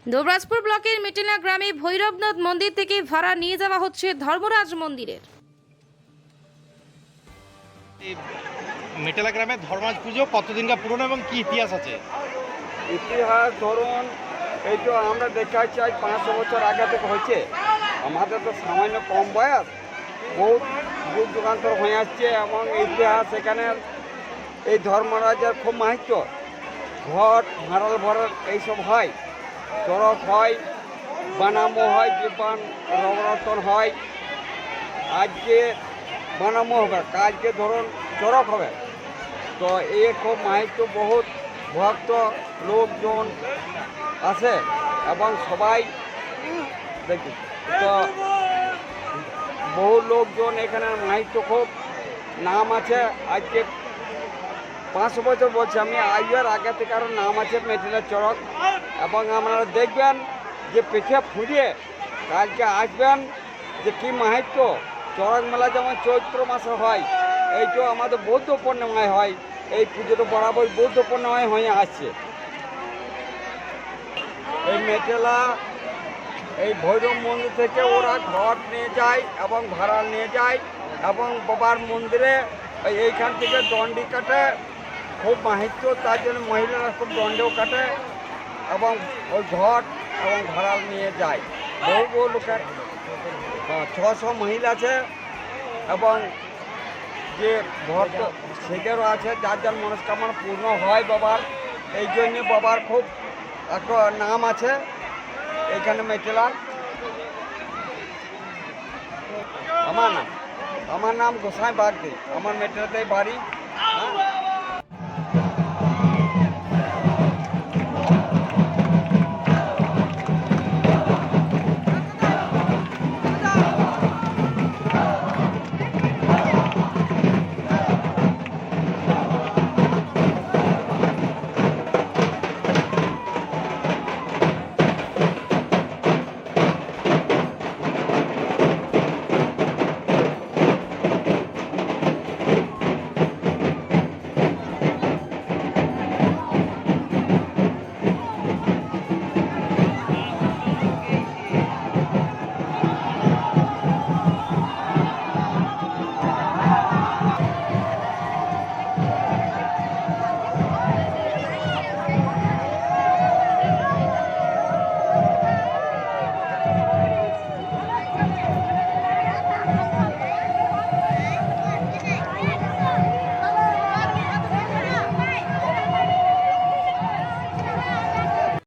দুবরাজপুর ব্লকের মেটেলা গ্রামে ভৈরবনাথ মন্দির থেকে ভাড়া নিয়ে যাওয়া হচ্ছে ধর্মরাজ মন্দিরের। এই মেটেলা গ্রামে ধর্মরাজ পুজো কতদিনকার পুরনো এবং কি ইতিহাস আছে? ইতিহাস ধরুন, এই তো আমরা দেখাচ্ছি আজ 500 বছর আগে থেকে হয়েছে। আমাদের তো সামান্য কম বয়স, বহুত যুগ যুগান্তর হয়ে আসছে এবং ইতিহাস এখানে এই ধর্মরাজের খুব মাহাত্ম্য। ঘট ভাড়াল ভরাল এইসব হয়, চরক হয়, বানামো হয়, দীপান নবরতন হয়। আজকে বানামো হবে, কালকে ধরুন চরক হবে। তো এ খুব মাহাত্ম্য, বহুত ভক্ত লোকজন আছে এবং সবাই দেখি তো বহু লোকজন এখানে মাহাত্ম্য খুব নাম আছে। আজকে 500 বছর বলছি আমি, আইয়ার আগে থেকে আরও নাম আছে মেটেলা চরক। এবং আপনারা দেখবেন যে পিঠে ফুরিয়ে কালকে আসবেন যে কী মাহাত্ম্য। চরক মেলা যেমন চৈত্র মাসে হয়, এইটাও আমাদের বৌদ্ধ পূর্ণিমায় হয়। এই পুজোটা বরাবর বৌদ্ধ পূর্ণিমায় হয়ে আসছে। এই মেটেলা এই ভৈরব মন্দির থেকে ওরা ঘট নিয়ে যায় এবং ভাড়া নিয়ে যায় এবং বাবার মন্দিরে এইখান থেকে দণ্ডি কাটে, খুব মাহাত্ম্য। তার জন্য মহিলারা খুব দণ্ডেও কাটে এবং ওই ঘট এবং ভাড়া নিয়ে যায়। বহু বহু লোকের 600 মহিলা আছে এবং যে ভক্ত সেদেরও আছে, যার যার মনস্কামনা পূর্ণ হয় বাবার। এই জন্যে বাবার খুব একটা নাম আছে এইখানে মেটেলার। আমার নাম গোসাই বাগদি, আমার মেটেলাতেই বাড়ি।